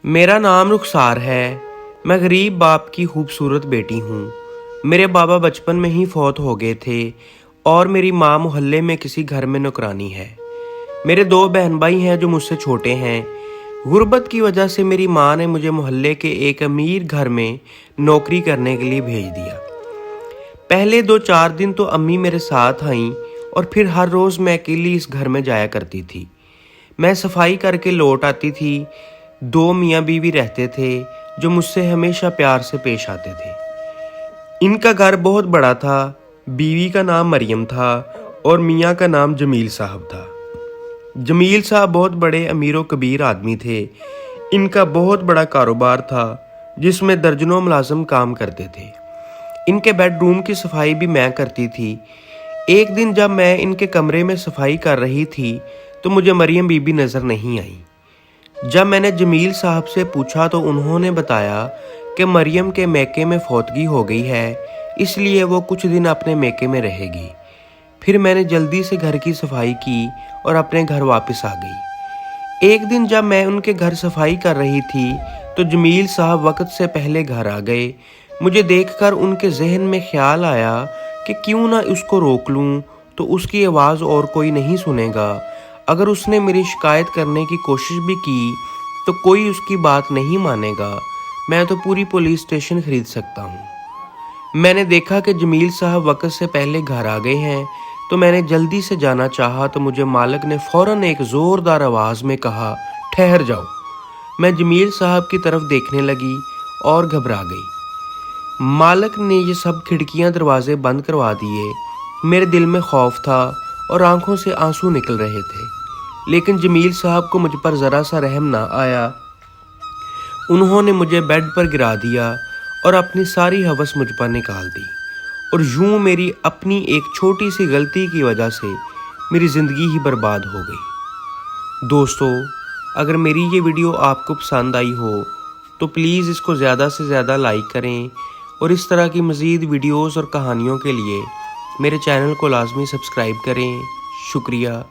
मेरा नाम रुखसार है। मैं गरीब बाप की खूबसूरत बेटी हूँ। मेरे बाबा बचपन में ही फौत हो गए थे और मेरी माँ मोहल्ले में किसी घर में नौकरानी है। मेरे 2 बहन भाई हैं जो मुझसे छोटे हैं। गुर्बत की वजह से मेरी माँ ने मुझे मोहल्ले के एक अमीर घर में नौकरी करने के लिए भेज दिया। पहले 2-4 दिन तो अम्मी मेरे साथ आईं और फिर हर रोज़ मैं अकेली इस घर में जाया करती थी। मैं सफाई करके लौट आती थी। 2 मियाँ बीवी रहते थे जो मुझसे हमेशा प्यार से पेश आते थे। इनका घर बहुत बड़ा था। बीवी का नाम मरियम था और मियाँ का नाम जमील साहब था। जमील साहब बहुत बड़े अमीर व कबीर आदमी थे। इनका बहुत बड़ा कारोबार था जिसमें दर्जनों मुलाजिम काम करते थे। इनके बेडरूम की सफाई भी मैं करती थी। एक दिन जब मैं इनके कमरे में सफाई कर रही थी तो मुझे मरियम बीबी नज़र नहीं आई। जब मैंने जमील साहब से पूछा तो उन्होंने बताया कि मरियम के मैके में फौतगी हो गई है, इसलिए वो कुछ दिन अपने मैके में रहेगी। फिर मैंने जल्दी से घर की सफाई की और अपने घर वापस आ गई। एक दिन जब मैं उनके घर सफाई कर रही थी तो जमील साहब वक्त से पहले घर आ गए। मुझे देखकर उनके जहन में ख्याल आया कि क्यों ना उसको रोक लूं, तो उसकी आवाज़ और कोई नहीं सुनेगा। अगर उसने मेरी शिकायत करने की कोशिश भी की तो कोई उसकी बात नहीं मानेगा। मैं तो पूरी पुलिस स्टेशन खरीद सकता हूँ। मैंने देखा कि जमील साहब वक्त से पहले घर आ गए हैं तो मैंने जल्दी से जाना चाहा तो मुझे मालिक ने फ़ौरन एक ज़ोरदार आवाज़ में कहा, ठहर जाओ। मैं जमील साहब की तरफ देखने लगी और घबरा गई। मालिक ने ये सब खिड़कियां दरवाजे बंद करवा दिए। मेरे दिल में खौफ था और आंखों से आंसू निकल रहे थे, लेकिन जमील साहब को मुझ पर ज़रा सा रहम ना आया। उन्होंने मुझे बेड पर गिरा दिया और अपनी सारी हवस मुझ पर निकाल दी। और यूं मेरी अपनी एक छोटी सी गलती की वजह से मेरी ज़िंदगी ही बर्बाद हो गई। दोस्तों, अगर मेरी ये वीडियो आपको पसंद आई हो तो प्लीज़ इसको ज़्यादा से ज़्यादा लाइक करें और इस तरह की मज़ीद वीडियोस और कहानियों के लिए मेरे चैनल को लाजमी सब्सक्राइब करें। शुक्रिया।